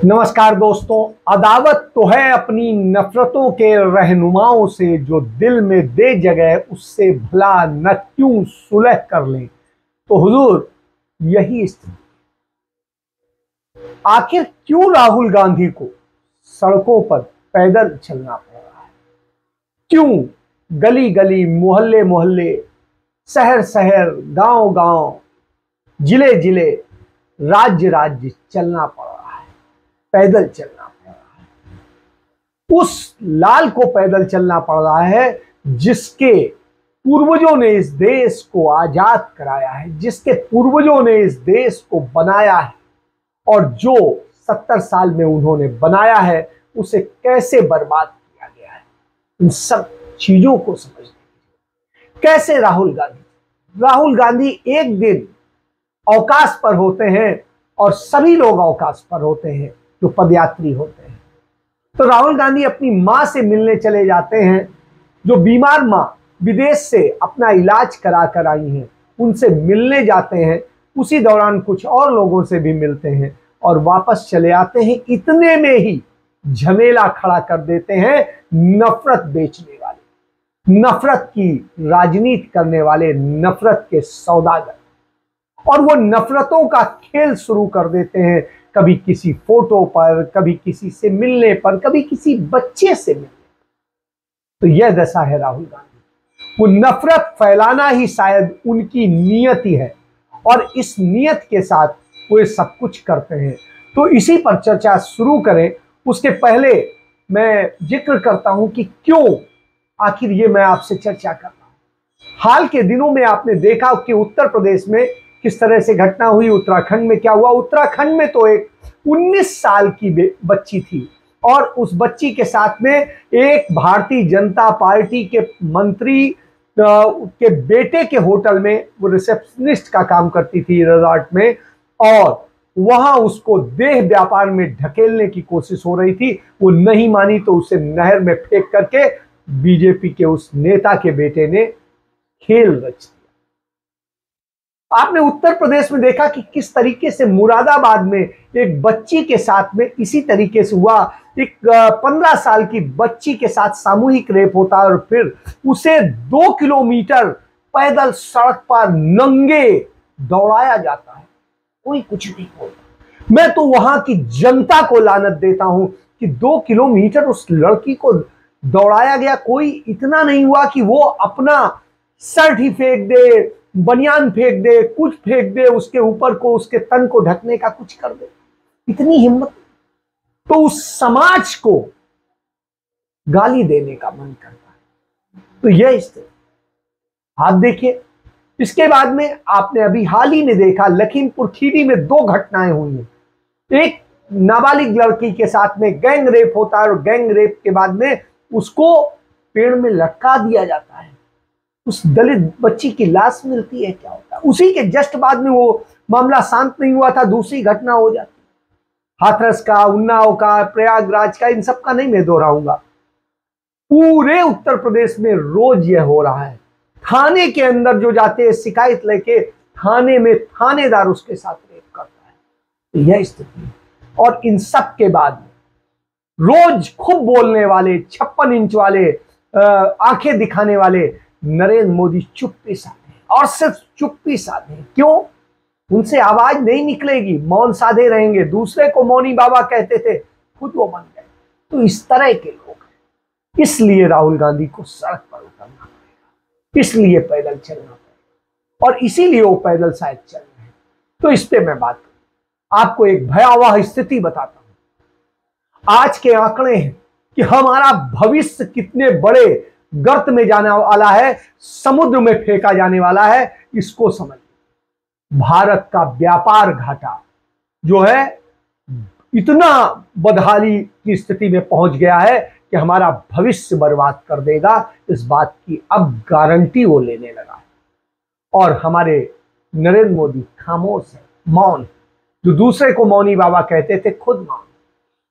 नमस्कार दोस्तों। अदावत तो है अपनी नफरतों के रहनुमाओं से, जो दिल में दे जगह उससे भला न क्यों सुलह कर लें। तो हुजूर यही स्थिति। आखिर क्यों राहुल गांधी को सड़कों पर पैदल चलना पड़ रहा है? क्यों गली गली, मोहल्ले मोहल्ले, शहर शहर, गांव गांव, जिले जिले, राज्य राज्य चलना पड़ रहा है, पैदल चलना पड़ रहा है? उस लाल को पैदल चलना पड़ रहा है जिसके पूर्वजों ने इस देश को आजाद कराया है, जिसके पूर्वजों ने इस देश को बनाया है, और जो 70 साल में उन्होंने बनाया है उसे कैसे बर्बाद किया गया है। इन सब चीजों को समझने के लिए कैसे राहुल गांधी एक दिन अवकाश पर होते हैं और सभी लोग अवकाश पर होते हैं जो पदयात्री होते हैं। तो राहुल गांधी अपनी मां से मिलने चले जाते हैं, जो बीमार मां विदेश से अपना इलाज करा कर आई हैं, उनसे मिलने जाते हैं। उसी दौरान कुछ और लोगों से भी मिलते हैं और वापस चले आते हैं। इतने में ही झमेला खड़ा कर देते हैं नफरत बेचने वाले, नफरत की राजनीति करने वाले, नफरत के सौदागर, और वो नफरतों का खेल शुरू कर देते हैं। कभी किसी फोटो पर, कभी किसी से मिलने पर, कभी किसी बच्चे से मिलने। तो यह दशा है राहुल गांधी। वो नफरत फैलाना ही शायद उनकी नियत ही है, और इस नियत के साथ वो ये सब कुछ करते हैं। तो इसी पर चर्चा शुरू करें उसके पहले मैं जिक्र करता हूं कि क्यों आखिर ये मैं आपसे चर्चा कर रहा हूं। हाल के दिनों में आपने देखा कि उत्तर प्रदेश में किस तरह से घटना हुई, उत्तराखंड में क्या हुआ। उत्तराखंड में तो एक 19 साल की बच्ची थी, और उस बच्ची के साथ में एक भारतीय जनता पार्टी के मंत्री के बेटे के होटल में वो रिसेप्शनिस्ट का काम करती थी रिजॉर्ट में, और वहां उसको देह व्यापार में ढकेलने की कोशिश हो रही थी। वो नहीं मानी तो उसे नहर में फेंक करके बीजेपी के उस नेता के बेटे ने खेल रच दिया। आपने उत्तर प्रदेश में देखा कि किस तरीके से मुरादाबाद में एक बच्ची के साथ में इसी तरीके से हुआ। एक 15 साल की बच्ची के साथ सामूहिक रेप होता है, और फिर उसे 2 किलोमीटर पैदल सड़क पर नंगे दौड़ाया जाता है। कोई कुछ नहीं होता। मैं तो वहां की जनता को लानत देता हूं कि 2 किलोमीटर उस लड़की को दौड़ाया गया। कोई इतना नहीं हुआ कि वो अपना शर्ट ही फेंक दे, बनियान फेंक दे, कुछ फेंक दे उसके ऊपर को, उसके तन को ढकने का कुछ कर दे। इतनी हिम्मत। तो उस समाज को गाली देने का मन करता है। तो यह स्थिति आप देखिए। इसके बाद में आपने अभी हाल ही में देखा, लखीमपुर खीरी में 2 घटनाएं हुई हैं। एक नाबालिग लड़की के साथ में गैंग रेप होता है, और गैंग रेप के बाद में उसको पेड़ में लटका दिया जाता है। उस दलित बच्ची की लाश मिलती है। क्या होता है? उसी के जस्ट बाद में वो मामला शांत नहीं हुआ था, दूसरी घटना हो जाती है। हाथरस का, उन्नाव का, प्रयागराज का, इन सब का नहीं मैं दोहराऊंगा। पूरे उत्तर प्रदेश में रोज यह हो रहा है। थाने के अंदर जो जाते हैं शिकायत लेके, थाने में थानेदार उसके साथ रेप करता है। तो यह स्थिति है। और इन सब के बाद में रोज खूब बोलने वाले, 56 इंच वाले, आंखें दिखाने वाले नरेंद्र मोदी चुप्पी साधे, और सिर्फ चुप्पी साधे। क्यों? उनसे आवाज नहीं निकलेगी, मौन साधे रहेंगे। दूसरे को मौनी बाबा कहते थे, खुद वो बन गए। तो इस तरह के लोग हैं। इसलिए राहुल गांधी को सड़क पर उतरना पड़ेगा, इसलिए पैदल चलना पड़ेगा, और इसीलिए वो पैदल शायद चल रहे हैं। तो इस पे मैं बात करूं, आपको एक भयावह स्थिति बताता हूं। आज के आंकड़े हैं कि हमारा भविष्य कितने बड़े गर्त में जाने वाला है, समुद्र में फेंका जाने वाला है। इसको समझ। भारत का व्यापार घाटा जो है इतना बदहाली की स्थिति में पहुंच गया है कि हमारा भविष्य बर्बाद कर देगा। इस बात की अब गारंटी वो लेने लगा है। और हमारे नरेंद्र मोदी खामोश है, मौन। जो दूसरे को मौनी बाबा कहते थे, खुद मौन।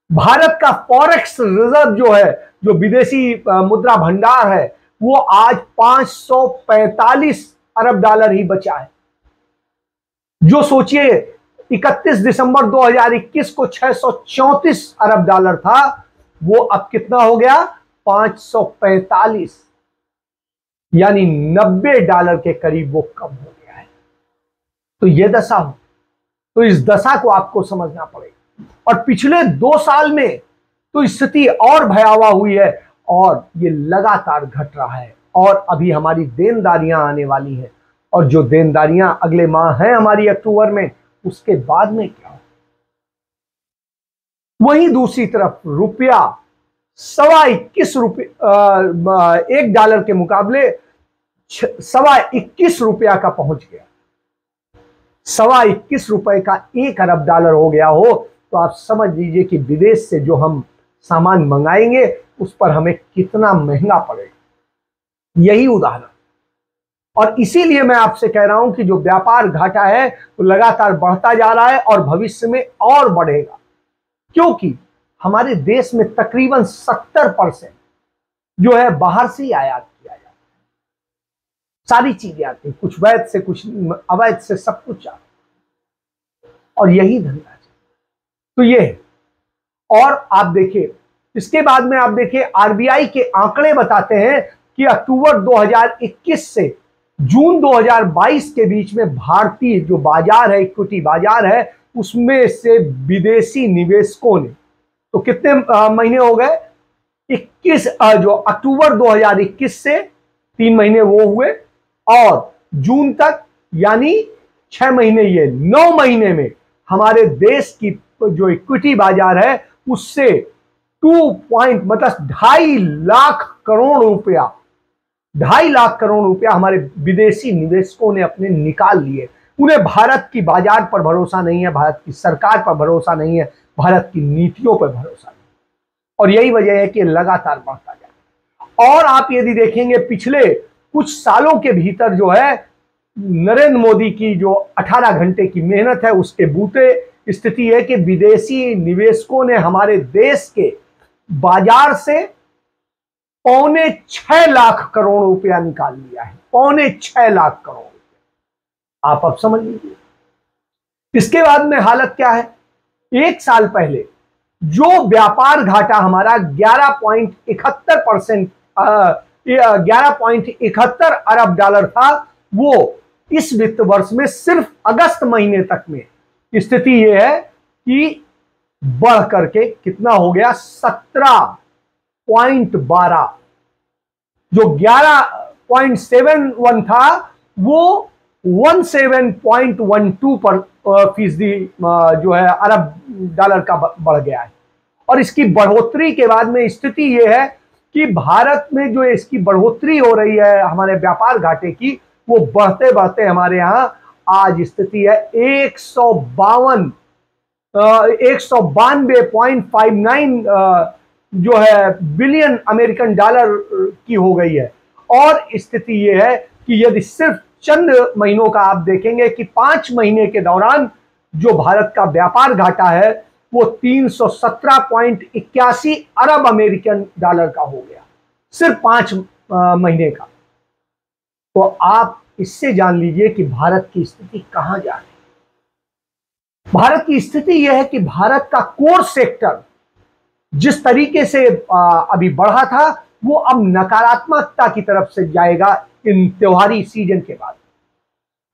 भारत का फॉरेक्स रिजर्व जो है, जो विदेशी मुद्रा भंडार है, वो आज 545 अरब डॉलर ही बचा है। जो सोचिए 31 दिसंबर 2021 को 634 अरब डॉलर था, वो अब कितना हो गया? 545, यानी 90 डॉलर के करीब वो कम हो गया है। तो ये दशा हो, तो इस दशा को आपको समझना पड़ेगा। और पिछले 2 साल में तो स्थिति और भयावह हुई है और ये लगातार घट रहा है। और अभी हमारी देनदारियां आने वाली हैं, और जो देनदारियां अगले माह हैं हमारी अक्टूबर में, उसके बाद में क्या हो। वहीं दूसरी तरफ रुपया 21.25 रुपये, 1 डॉलर के मुकाबले 21.25 रुपया का पहुंच गया। 21.25 रुपए का 1 अरब डॉलर हो गया हो, तो आप समझ लीजिए कि विदेश से जो हम सामान मंगाएंगे उस पर हमें कितना महंगा पड़ेगा। यही उदाहरण, और इसीलिए मैं आपसे कह रहा हूं कि जो व्यापार घाटा है वो लगातार बढ़ता जा रहा है और भविष्य में और बढ़ेगा, क्योंकि हमारे देश में तकरीबन 70% जो है बाहर से ही आयात किया जाता है। सारी चीजें आती हैं, कुछ वैध से कुछ अवैध से, सब कुछ आता है, और यही धंधा है। तो ये है। और आप देखिए, इसके बाद में आप देखिए आरबीआई के आंकड़े बताते हैं कि अक्टूबर 2021 से जून 2022 के बीच में भारतीय जो बाजार है, इक्विटी बाजार है, उसमें से विदेशी निवेशकों ने, तो कितने महीने हो गए? 21, जो अक्टूबर 2021 से 3 महीने वो हुए, और जून तक यानी 6 महीने, ये 9 महीने में हमारे देश की जो इक्विटी बाजार है उससे 2.5 लाख करोड़ रुपया, 2.5 लाख करोड़ रुपया हमारे विदेशी निवेशकों ने अपने निकाल लिए। उन्हें भारत की बाजार पर भरोसा नहीं है, भारत की सरकार पर भरोसा नहीं है, भारत की नीतियों पर भरोसा नहीं, और यही वजह है कि लगातार बढ़ता जाए। और आप यदि देखेंगे पिछले कुछ सालों के भीतर जो है नरेंद्र मोदी की जो 18 घंटे की मेहनत है, उसके बूते स्थिति है कि विदेशी निवेशकों ने हमारे देश के बाजार से 6.25 लाख करोड़ रुपया निकाल लिया है। 6.25 लाख करोड़ रुपया, आप अब समझ लीजिए। इसके बाद में हालत क्या है? 1 साल पहले जो व्यापार घाटा हमारा 11.71%, 11.71 अरब डॉलर था, वो इस वित्त वर्ष में सिर्फ अगस्त महीने तक में स्थिति यह है कि बढ़ करके कितना हो गया? 17.12। जो 11.71 था वो 17.12% जो है अरब डॉलर का बढ़ गया है। और इसकी बढ़ोतरी के बाद में स्थिति यह है कि भारत में जो इसकी बढ़ोतरी हो रही है हमारे व्यापार घाटे की, वो बढ़ते बढ़ते हमारे यहां आज स्थिति है 192.59 जो है बिलियन अमेरिकन डॉलर की हो गई है। और स्थिति यह है कि यदि सिर्फ चंद महीनों का आप देखेंगे कि 5 महीने के दौरान जो भारत का व्यापार घाटा है वो 317.81 अरब अमेरिकन डॉलर का हो गया, सिर्फ 5 महीने का। तो आप इससे जान लीजिए कि भारत की स्थिति कहां जा रही है। भारत की स्थिति यह है कि भारत का कोर सेक्टर जिस तरीके से अभी बढ़ा था, वो अब नकारात्मकता की तरफ से जाएगा इन त्योहारी सीजन के बाद।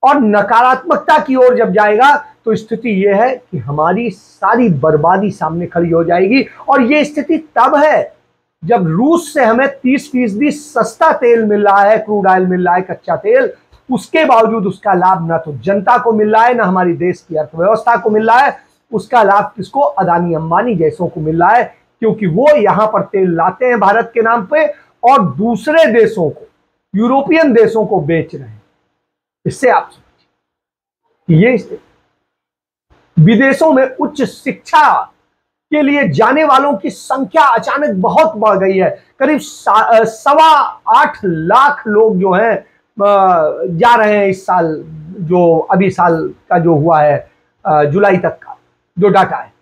और नकारात्मकता की ओर जब जाएगा तो स्थिति यह है कि हमारी सारी बर्बादी सामने खड़ी हो जाएगी। और यह स्थिति तब है जब रूस से हमें 30% सस्ता तेल मिल रहा है, क्रूड ऑयल मिल रहा है, कच्चा तेल, उसके बावजूद उसका लाभ ना तो जनता को मिल रहा है, ना हमारी देश की अर्थव्यवस्था को मिल रहा है। उसका लाभ किसको? अदानी अंबानी जैसों को मिल रहा है, क्योंकि वो यहां पर तेल लाते हैं भारत के नाम पे और दूसरे देशों को, यूरोपियन देशों को बेच रहे हैं। इससे आप समझिए ये स्थिति। विदेशों में उच्च शिक्षा के लिए जाने वालों की संख्या अचानक बहुत बढ़ गई है। करीब 8.25 लाख लोग जो हैं जा रहे हैं इस साल, जो अभी साल का जो हुआ है जुलाई तक का जो डाटा है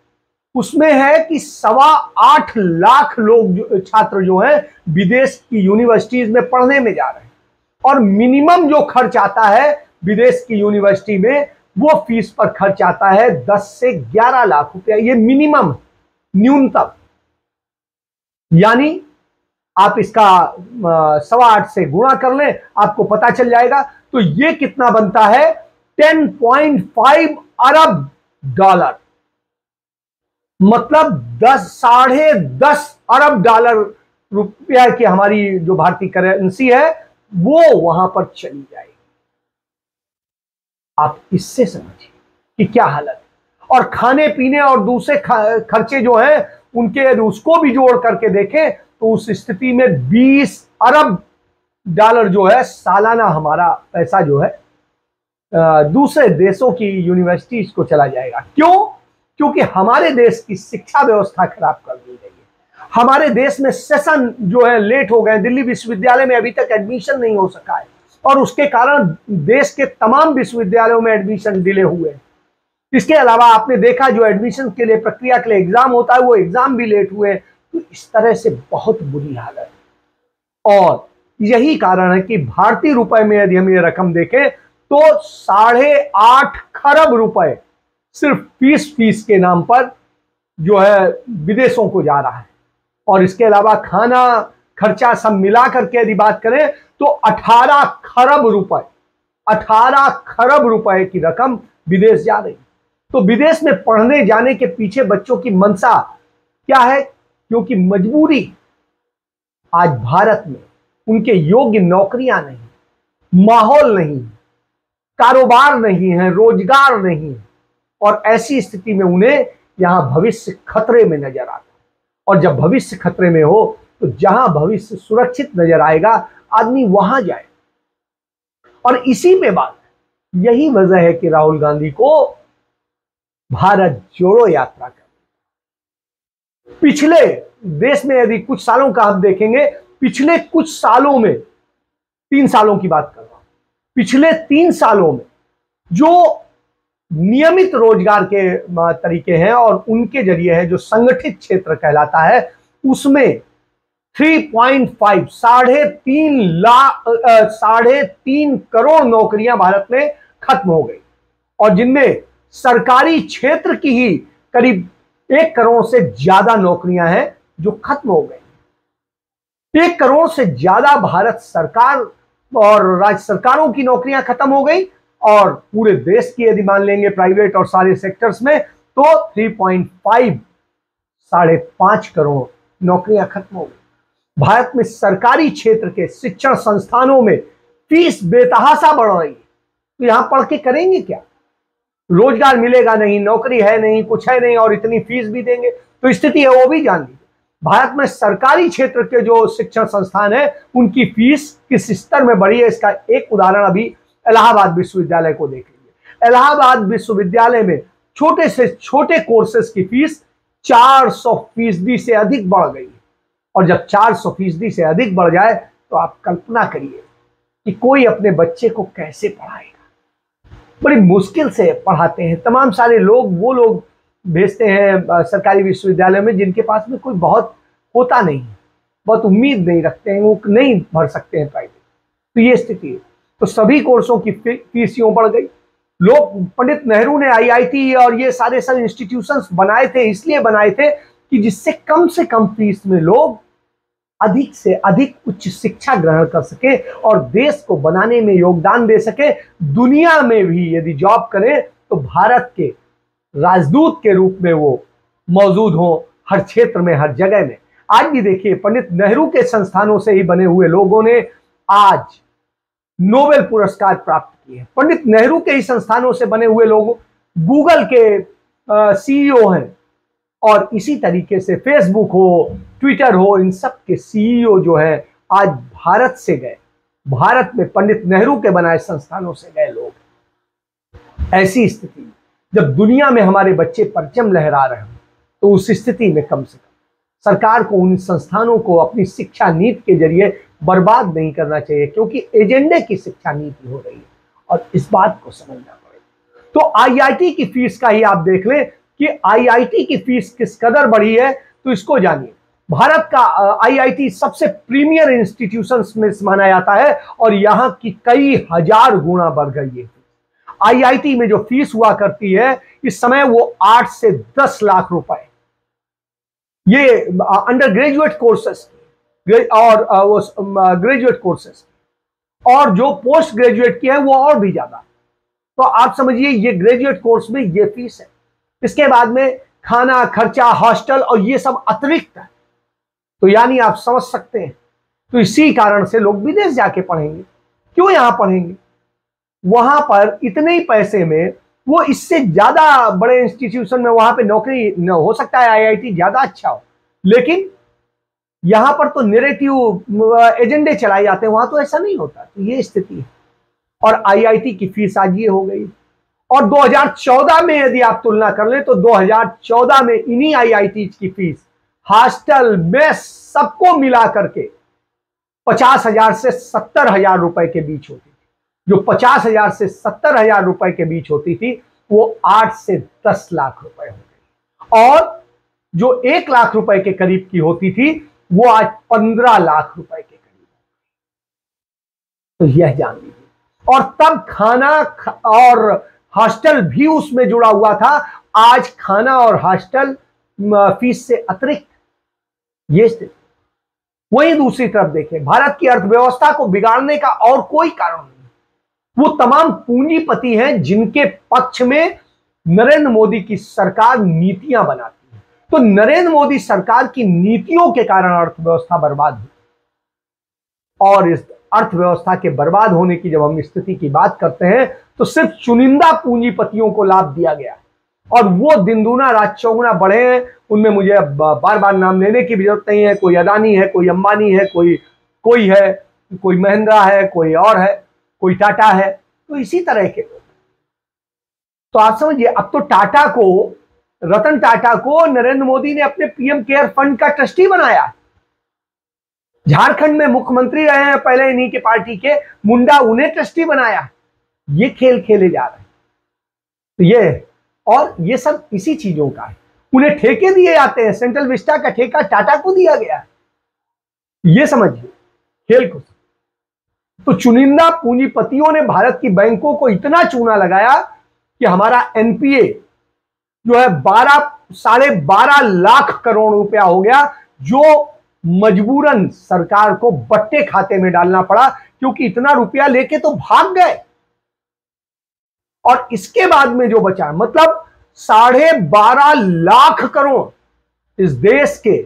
उसमें है कि 8.25 लाख लोग छात्र जो हैं विदेश की यूनिवर्सिटीज में पढ़ने में जा रहे हैं। और मिनिमम जो खर्च आता है विदेश की यूनिवर्सिटी में वो फीस पर खर्च आता है 10 से 11 लाख रुपया। ये मिनिमम, न्यूनतम। यानी आप इसका 8.25 से गुणा कर लें, आपको पता चल जाएगा। तो ये कितना बनता है? 10.5 अरब डॉलर, मतलब 10.5 अरब डॉलर रुपया की हमारी जो भारतीय करेंसी है वो वहां पर चली जाएगी। आप इससे समझिए कि क्या हालत है। और खाने पीने और दूसरे खर्चे जो हैं उनके, यदि उसको भी जोड़ करके देखें तो उस स्थिति में 20 अरब डॉलर जो है सालाना हमारा पैसा जो है दूसरे देशों की यूनिवर्सिटीज को चला जाएगा। क्यों? क्योंकि हमारे देश की शिक्षा व्यवस्था खराब कर दी गई है। हमारे देश में सेशन जो है लेट हो गए। दिल्ली विश्वविद्यालय में अभी तक एडमिशन नहीं हो सका है और उसके कारण देश के तमाम विश्वविद्यालयों में एडमिशन डिले हुए हैं। इसके अलावा आपने देखा जो एडमिशन के लिए प्रक्रिया के लिए एग्जाम होता है वो एग्जाम भी लेट हुए। तो इस तरह से बहुत बुरी हालत है। और यही कारण है कि भारतीय रुपए में यदि हम ये रकम देखें तो 8.5 खरब रुपए सिर्फ फीस के नाम पर जो है विदेशों को जा रहा है। और इसके अलावा खाना खर्चा सब मिला करके यदि बात करें तो 18 खरब रुपए की रकम विदेश जा रही। तो विदेश में पढ़ने जाने के पीछे बच्चों की मंशा क्या है? क्योंकि मजबूरी, आज भारत में उनके योग्य नौकरियां नहीं, माहौल नहीं, कारोबार नहीं है, रोजगार नहीं है। और ऐसी स्थिति में उन्हें यहां भविष्य खतरे में नजर आता है। और जब भविष्य खतरे में हो तो जहां भविष्य सुरक्षित नजर आएगा आदमी वहां जाए। और इसी में बात, यही वजह है कि राहुल गांधी को भारत जोड़ो यात्रा कर। पिछले देश में यदि कुछ सालों का हम देखेंगे, पिछले कुछ सालों में, 3 सालों की बात कर रहा हूं, पिछले 3 सालों में जो नियमित रोजगार के तरीके हैं और उनके जरिए है जो संगठित क्षेत्र कहलाता है, उसमें 3.5 3.5 करोड़ नौकरियां भारत में खत्म हो गई। और जिनमें सरकारी क्षेत्र की ही करीब 1 करोड़ से ज्यादा नौकरियां हैं जो खत्म हो गई। 1 करोड़ से ज्यादा भारत सरकार और राज्य सरकारों की नौकरियां खत्म हो गई। और पूरे देश की यदि मान लेंगे प्राइवेट और सारे सेक्टर्स में तो 3.5 करोड़ नौकरियां खत्म हो गई। भारत में सरकारी क्षेत्र के शिक्षण संस्थानों में फीस बेतहाशा बढ़ रही है। तो यहां पढ़ के करेंगे क्या? रोजगार मिलेगा नहीं, नौकरी है नहीं, कुछ है नहीं और इतनी फीस भी देंगे तो स्थिति है वो भी जान लीजिए। भारत में सरकारी क्षेत्र के जो शिक्षण संस्थान है उनकी फीस किस स्तर में बढ़ी है, इसका एक उदाहरण अभी इलाहाबाद विश्वविद्यालय को देख लीजिए। इलाहाबाद विश्वविद्यालय में छोटे से छोटे कोर्सेज की फीस 400% से अधिक बढ़ गई है। और जब 400% से अधिक बढ़ जाए तो आप कल्पना करिए कि कोई अपने बच्चे को कैसे पढ़ाएगा। बड़ी मुश्किल से पढ़ाते हैं। तमाम सारे लोग वो लोग भेजते हैं सरकारी विश्वविद्यालय में जिनके पास में कोई बहुत होता नहीं, बहुत उम्मीद नहीं रखते हैं, वो नहीं भर सकते हैं प्राइवेट। तो ये स्थिति है। तो सभी कोर्सों की फीस यूं बढ़ गई। लोग, पंडित नेहरू ने आईआईटी और ये सारे इंस्टीट्यूशंस बनाए थे, इसलिए बनाए थे कि जिससे कम से कम फीस में लोग अधिक से अधिक उच्च शिक्षा ग्रहण कर सके और देश को बनाने में योगदान दे सके। दुनिया में भी यदि जॉब करें तो भारत के राजदूत के रूप में वो मौजूद हो हर क्षेत्र में, हर जगह में। आज भी देखिए, पंडित नेहरू के संस्थानों से ही बने हुए लोगों ने आज नोबेल पुरस्कार प्राप्त किए हैं। पंडित नेहरू के ही संस्थानों से बने हुए लोग गूगल के सीईओ हैं। और इसी तरीके से फेसबुक हो, ट्विटर हो, इन सब के सीईओ जो है आज भारत से गए। भारत में पंडित नेहरू के बनाए संस्थानों से गए लोग। ऐसी स्थिति में जब दुनिया में हमारे बच्चे परचम लहरा रहे हैं तो उस स्थिति में कम से कम सरकार को उन संस्थानों को अपनी शिक्षा नीति के जरिए बर्बाद नहीं करना चाहिए, क्योंकि एजेंडे की शिक्षा नीति हो रही है और इस बात को समझना पड़ेगा। तो आईआईटी की फीस का ही आप देख लें कि आईआईटी की फीस किस कदर बढ़ी है, तो इसको जानिए। भारत का आईआईटी सबसे प्रीमियर इंस्टीट्यूशंस में माना जाता है और यहां की कई हजार गुना बढ़ गई है। आईआईटी में जो फीस हुआ करती है इस समय वो 8 से 10 लाख रुपए, ये अंडर ग्रेजुएट कोर्सेस और वो ग्रेजुएट कोर्सेस, और जो पोस्ट ग्रेजुएट की है वो और भी ज्यादा। तो आप समझिए ये ग्रेजुएट कोर्स में ये फीस है। इसके बाद में खाना खर्चा, हॉस्टल और ये सब अतिरिक्त है। तो यानी आप समझ सकते हैं, तो इसी कारण से लोग विदेश जाके पढ़ेंगे। क्यों यहां पढ़ेंगे? वहां पर इतने ही पैसे में वो इससे ज्यादा बड़े इंस्टीट्यूशन में वहां पे नौकरी न हो सकता है, आईआईटी ज्यादा अच्छा हो, लेकिन यहां पर तो नैरेटिव एजेंडे चलाए जाते हैं, वहां तो ऐसा नहीं होता। तो ये स्थिति है। और आईआईटी की फीस आज ये हो गई। और 2014 में यदि आप तुलना कर लें तो 2014 में इन्हीं आईआईटी की फीस हॉस्टल मेस सबको मिला करके 50,000 से 70,000 रुपए के बीच होती थी। जो 50,000 से 70,000 रुपए के बीच होती थी वो 8 से 10 लाख रुपए हो गई, और जो 1 लाख रुपए के करीब की होती थी वो आज 15 लाख रुपए के करीब। तो यह जान लीजिए। और तब खाना और हॉस्टल भी उसमें जुड़ा हुआ था। आज खाना और हॉस्टल फीस से अतिरिक्त, ये स्थिति। वहीं दूसरी तरफ देखें, भारत की अर्थव्यवस्था को बिगाड़ने का और कोई कारण नहीं। वो तमाम पूंजीपति हैं जिनके पक्ष में नरेंद्र मोदी की सरकार नीतियां बनाती है। तो नरेंद्र मोदी सरकार की नीतियों के कारण अर्थव्यवस्था बर्बाद हुई। और इस अर्थव्यवस्था के बर्बाद होने की जब हम स्थिति की बात करते हैं तो सिर्फ चुनिंदा पूंजीपतियों को लाभ दिया गया, और वो दिन दूना रात चौगुना बढ़े हैं। उनमें मुझे बार बार नाम लेने की भी जरूरत नहीं है। कोई अदानी है, कोई अंबानी है, कोई है, कोई महिंद्रा है, कोई और है, कोई टाटा है। तो इसी तरह के लोग। तो आप समझिए, अब तो टाटा को, रतन टाटा को नरेंद्र मोदी ने अपने पीएम केयर फंड का ट्रस्टी बनाया। झारखंड में मुख्यमंत्री रहे हैं पहले इन्हीं के पार्टी के, मुंडा उन्हें ट्रस्टी बनाया। ये खेल खेले जा रहे हैं। तो ये सब इसी चीजों का है। उन्हें ठेके दिए जाते हैं। सेंट्रल विस्टा का ठेका टाटा को दिया गया है। ये समझिए खेल को। तो चुनिंदा पूंजीपतियों ने भारत की बैंकों को इतना चूना लगाया कि हमारा एनपीए जो है 12.5 लाख करोड़ रुपया हो गया, जो मजबूरन सरकार को बट्टे खाते में डालना पड़ा, क्योंकि इतना रुपया लेके तो भाग गए। और इसके बाद में जो बचा, मतलब 12.5 लाख करोड़ इस देश के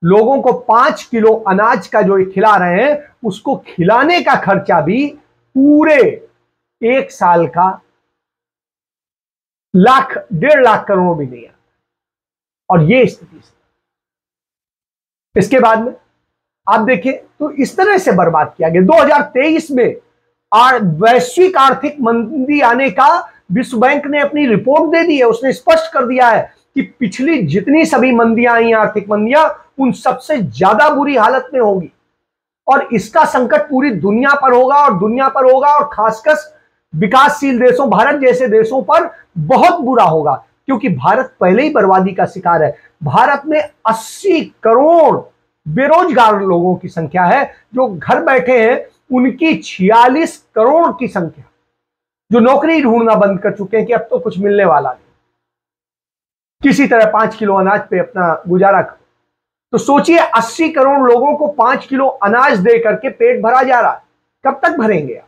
लोगों को 5 किलो अनाज का जो खिला रहे हैं, उसको खिलाने का खर्चा भी पूरे 1 साल का 1.5 लाख करोड़ भी नहीं आता। और ये स्थिति से इसके बाद में आप देखें तो इस तरह से बर्बाद किया गया। 2023 में वैश्विक आर्थिक मंदी आने का विश्व बैंक ने अपनी रिपोर्ट दे दी है। उसने स्पष्ट कर दिया है कि पिछली जितनी सभी मंदियां आई, आर्थिक मंदियां, उन सबसे ज्यादा बुरी हालत में होगी। और इसका संकट पूरी दुनिया पर होगा, और दुनिया पर होगा, और खासकर विकासशील देशों, भारत जैसे देशों पर बहुत बुरा होगा, क्योंकि भारत पहले ही बर्बादी का शिकार है। भारत में 80 करोड़ बेरोजगार लोगों की संख्या है जो घर बैठे हैं। उनकी 46 करोड़ की संख्या जो नौकरी ढूंढना बंद कर चुके हैं कि अब तो कुछ मिलने वाला नहीं, किसी तरह 5 किलो अनाज पे अपना गुजारा करो। तो सोचिए, 80 करोड़ लोगों को 5 किलो अनाज दे करके पेट भरा जा रहा है। कब तक भरेंगे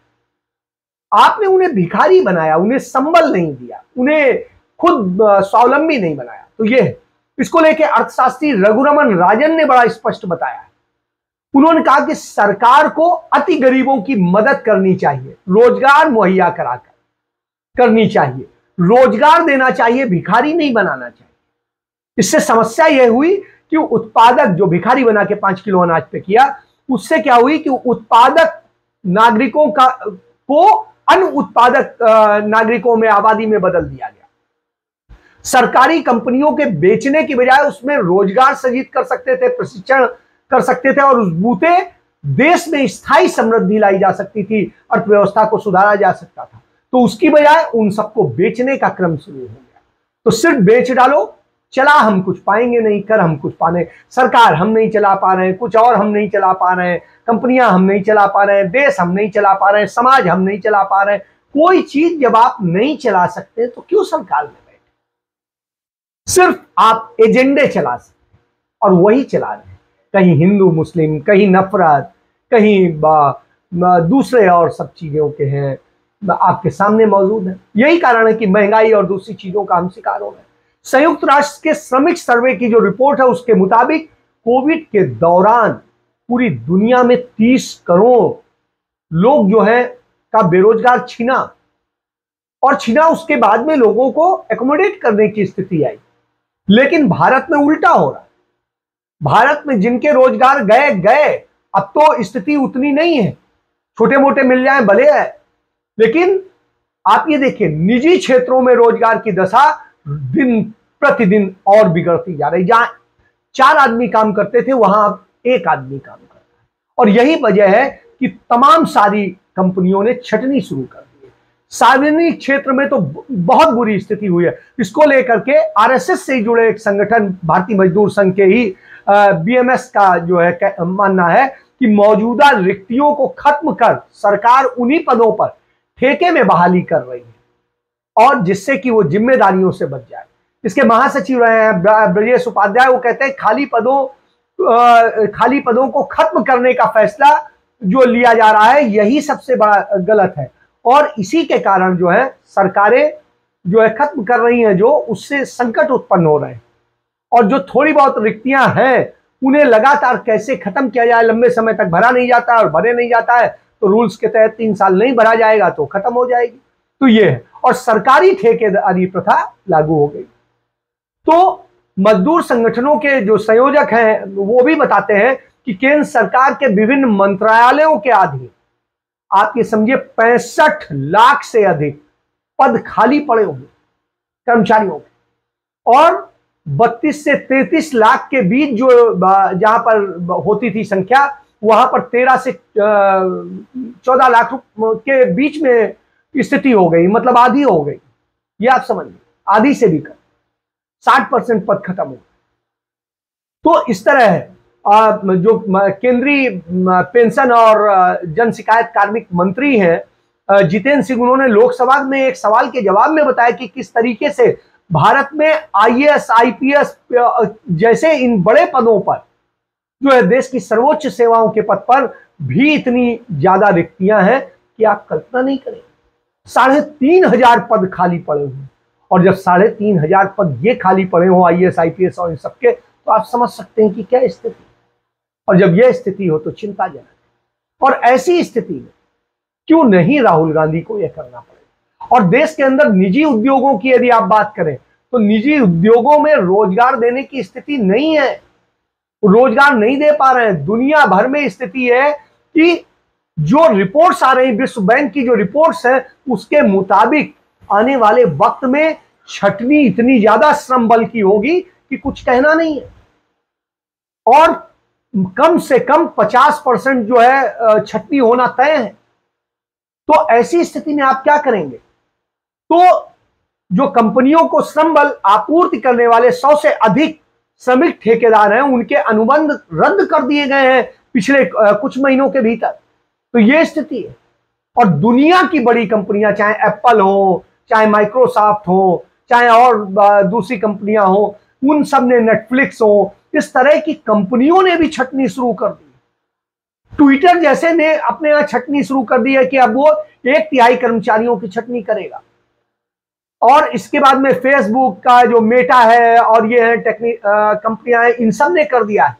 आपने उन्हें भिखारी बनाया, उन्हें संबल नहीं दिया, उन्हें खुद स्वावलंबी नहीं बनाया। तो ये इसको लेके अर्थशास्त्री रघुरमन राजन ने बड़ा स्पष्ट बताया है। उन्होंने कहा कि सरकार को अति गरीबों की मदद करनी चाहिए, रोजगार मुहैया कराकर करनी चाहिए, रोजगार देना चाहिए, भिखारी नहीं बनाना चाहिए। इससे समस्या यह हुई कि उत्पादक जो भिखारी बना के 5 किलो अनाज पे किया, उससे क्या हुई कि उत्पादक नागरिकों को अन्य उत्पादक नागरिकों में, आबादी में बदल दिया गया। सरकारी कंपनियों के बेचने की बजाय उसमें रोजगार सृजित कर सकते थे, प्रशिक्षण कर सकते थे, और उस बूते देश में स्थायी समृद्धि लाई जा सकती थी, अर्थव्यवस्था को सुधारा जा सकता था। तो उसकी बजाय उन सबको बेचने का क्रम शुरू हो गया। तो सिर्फ बेच डालो, चला हम कुछ पाएंगे नहीं, कर हम कुछ पाने, सरकार हम नहीं चला पा रहे हैं, कुछ और हम नहीं चला पा रहे हैं, कंपनियां हम नहीं चला पा रहे हैं, देश हम नहीं चला पा रहे हैं, समाज हम नहीं चला पा रहे हैं, कोई चीज जब आप नहीं चला सकते तो क्यों सरकार में बैठे? सिर्फ आप एजेंडे चला सकते और वही चला रहे हैं, कहीं हिंदू मुस्लिम, कहीं नफरत, कहीं दूसरे और सब चीजों के हैं, आपके सामने मौजूद है। यही कारण है कि महंगाई और दूसरी चीजों का हम शिकार हो रहे हैं। संयुक्त राष्ट्र के श्रमिक सर्वे की जो रिपोर्ट है उसके मुताबिक कोविड के दौरान पूरी दुनिया में 30 करोड़ लोग जो है का बेरोजगार छीना, और छीना उसके बाद में लोगों को एकोमोडेट करने की स्थिति आई। लेकिन भारत में उल्टा हो रहा है। भारत में जिनके रोजगार गए गए, अब तो स्थिति उतनी नहीं है, छोटे मोटे मिल जाए भले है, लेकिन आप ये देखिए निजी क्षेत्रों में रोजगार की दशा दिन प्रतिदिन और बिगड़ती जा रही। जहां 4 आदमी काम करते थे वहां अब 1 आदमी काम करता है, और यही वजह है कि तमाम सारी कंपनियों ने छटनी शुरू कर दी है। सार्वजनिक क्षेत्र में तो बहुत बुरी स्थिति हुई है। इसको लेकर के आरएसएस से जुड़े एक संगठन भारतीय मजदूर संघ के ही बीएमएस का जो है मानना है कि मौजूदा रिक्तियों को खत्म कर सरकार उन्हीं पदों पर ठेके में बहाली कर रही है, और जिससे कि वो जिम्मेदारियों से बच जाए। इसके महासचिव रहे हैं ब्रजेश उपाध्याय, वो कहते हैं खाली पदों को खत्म करने का फैसला जो लिया जा रहा है यही सबसे बड़ा गलत है, और इसी के कारण जो है सरकारें जो है खत्म कर रही हैं, जो उससे संकट उत्पन्न हो रहे हैं। और जो थोड़ी बहुत रिक्तियां हैं उन्हें लगातार कैसे खत्म किया जाए, लंबे समय तक भरा नहीं जाता और भरे नहीं जाता है तो रूल्स के तहत 3 साल नहीं भरा जाएगा तो खत्म हो जाएगी। तो ये है, और सरकारी ठेकेदारी प्रथा लागू हो गई। तो मजदूर संगठनों के जो संयोजक हैं वो भी बताते हैं कि केंद्र सरकार के विभिन्न मंत्रालयों के अधीन आप ये समझिए 65 लाख से अधिक पद खाली पड़े होंगे कर्मचारियों के, और 32 से 33 लाख के बीच जो जहां पर होती थी संख्या, वहां पर 13 से 14 लाख के बीच में स्थिति हो गई, मतलब आधी हो गई। ये आप समझिए, आधी से भी कम, 60% पद खत्म हो गए। तो इस तरह है। जो केंद्रीय पेंशन और जन शिकायत कार्मिक मंत्री हैं जितेंद्र सिंह, उन्होंने लोकसभा में एक सवाल के जवाब में बताया कि किस तरीके से भारत में आईएएस आईपीएस जैसे इन बड़े पदों पर जो है देश की सर्वोच्च सेवाओं के पद पर भी इतनी ज्यादा रिक्तियां हैं कि आप कल्पना नहीं करें। 3,500 पद खाली पड़े हुए, और जब 3,500 पद ये खाली पड़े हो आईएएस आईपीएस और इन सबके, तो आप समझ सकते हैं कि क्या स्थिति। और जब यह स्थिति हो तो चिंताजनक है। और ऐसी स्थिति में क्यों नहीं राहुल गांधी को यह करना पड़ेगा। और देश के अंदर निजी उद्योगों की यदि आप बात करें तो निजी उद्योगों में रोजगार देने की स्थिति नहीं है, रोजगार नहीं दे पा रहे हैं। दुनिया भर में स्थिति है कि जो रिपोर्ट्स आ रही, विश्व बैंक की जो रिपोर्ट्स है उसके मुताबिक आने वाले वक्त में छटनी इतनी ज्यादा श्रम बल की होगी कि कुछ कहना नहीं है, और कम से कम 50% जो है छटनी होना तय है। तो ऐसी स्थिति में आप क्या करेंगे। तो जो कंपनियों को श्रम बल आपूर्ति करने वाले 100 से अधिक श्रमिक ठेकेदार हैं, उनके अनुबंध रद्द कर दिए गए हैं पिछले कुछ महीनों के भीतर। तो यह स्थिति है। और दुनिया की बड़ी कंपनियां, चाहे एप्पल हो, चाहे माइक्रोसॉफ्ट हो, चाहे और दूसरी कंपनियां हो, उन सब ने, नेटफ्लिक्स हो, इस तरह की कंपनियों ने भी छटनी शुरू कर दी। ट्विटर जैसे ने अपने यहां छटनी शुरू कर दी है कि अब वो 1/3 कर्मचारियों की छटनी करेगा। और इसके बाद में फेसबुक का जो मेटा है और ये है कंपनियां हैं, इन सब ने कर दिया है।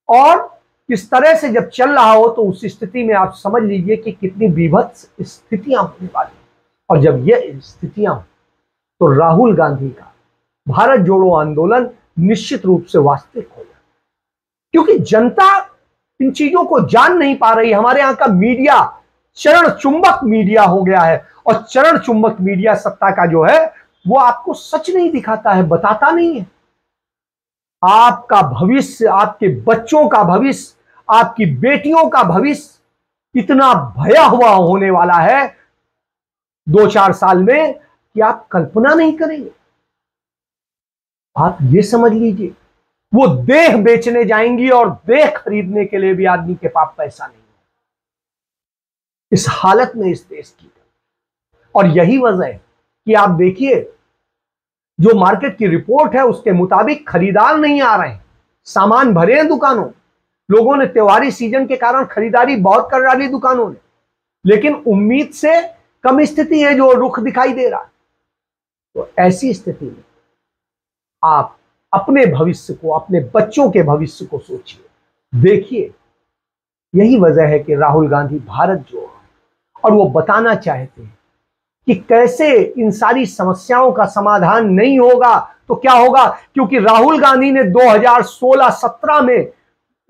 और इस तरह से जब चल रहा हो तो उस स्थिति में आप समझ लीजिए कि कितनी विभत्स स्थितियां होने वाली। और जब ये स्थितियां हो तो राहुल गांधी का भारत जोड़ो आंदोलन निश्चित रूप से वास्तविक हो जाए, क्योंकि जनता इन चीजों को जान नहीं पा रही। हमारे यहां का मीडिया चरण चुंबक मीडिया हो गया है, और चरण चुंबक मीडिया सत्ता का जो है वो आपको सच नहीं दिखाता है, बताता नहीं है। आपका भविष्य, आपके बच्चों का भविष्य, आपकी बेटियों का भविष्य इतना भयावह होने वाला है 2-4 साल में कि आप कल्पना नहीं करेंगे। आप ये समझ लीजिए, वो देह बेचने जाएंगी और देह खरीदने के लिए भी आदमी के पास पैसा नहीं है। इस हालत में इस देश की और यही वजह है कि आप देखिए, जो मार्केट की रिपोर्ट है उसके मुताबिक खरीदार नहीं आ रहे हैं, सामान भरे हैं दुकानों, लोगों ने त्योहारी सीजन के कारण खरीदारी बहुत कर डाली दुकानों ने, लेकिन उम्मीद से कम स्थिति है जो रुख दिखाई दे रहा है। तो ऐसी स्थिति में आप अपने भविष्य को, अपने बच्चों के भविष्य को सोचिए, देखिए। यही वजह है कि राहुल गांधी भारत जोड़ो, और वो बताना चाहते हैं कि कैसे इन सारी समस्याओं का समाधान नहीं होगा तो क्या होगा, क्योंकि राहुल गांधी ने 2016-17 में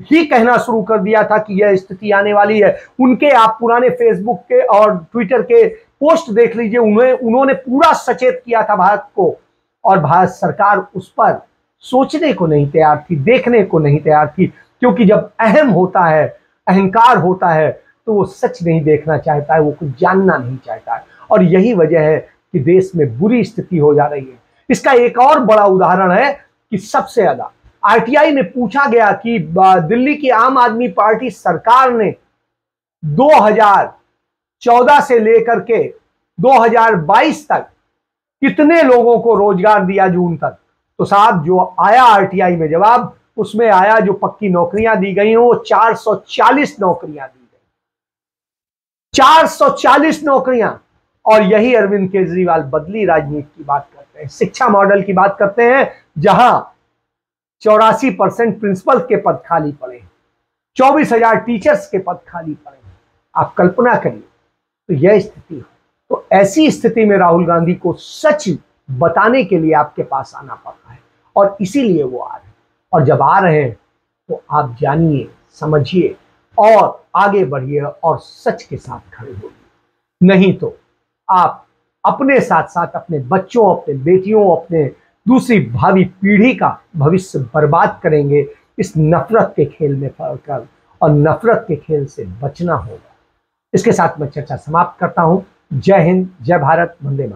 ही कहना शुरू कर दिया था कि यह स्थिति आने वाली है। उनके आप पुराने फेसबुक के और ट्विटर के पोस्ट देख लीजिए, उन्होंने पूरा सचेत किया था भारत को, और भारत सरकार उस पर सोचने को नहीं तैयार थी, देखने को नहीं तैयार थी, क्योंकि जब अहम होता है, अहंकार होता है, तो वो सच नहीं देखना चाहता है, वो कुछ जानना नहीं चाहता है। और यही वजह है कि देश में बुरी स्थिति हो जा रही है। इसका एक और बड़ा उदाहरण है कि सबसे ज्यादा आरटीआई में पूछा गया कि दिल्ली की आम आदमी पार्टी सरकार ने 2014 से लेकर के 2022 तक कितने लोगों को रोजगार दिया जून तक। तो साहब जो आया आरटीआई में जवाब, उसमें आया जो पक्की नौकरियां दी गई हैं वो 440 नौकरियां दी गई, 440 नौकरियां। और यही अरविंद केजरीवाल बदली राजनीति की बात करते हैं, शिक्षा मॉडल की बात करते हैं, जहां 84% प्रिंसिपल के पद खाली पड़े हैं, 24,000 टीचर्स के पद खाली पड़े हैं। आप कल्पना करिए, तो यह स्थिति हो। तो ऐसी स्थिति में राहुल गांधी को सच बताने के लिए आपके पास आना पड़ रहा है, और इसीलिए वो आ रहे हैं। और जब आ रहे हैं तो आप जानिए, समझिए और आगे बढ़िए और सच के साथ खड़े होइए, नहीं तो आप अपने साथ साथ अपने बच्चों, अपने बेटियों, अपने दूसरी भावी पीढ़ी का भविष्य बर्बाद करेंगे इस नफरत के खेल में पड़कर, और नफरत के खेल से बचना होगा। इसके साथ मैं चर्चा समाप्त करता हूं। जय हिंद, जय भारत, वंदे मातरम।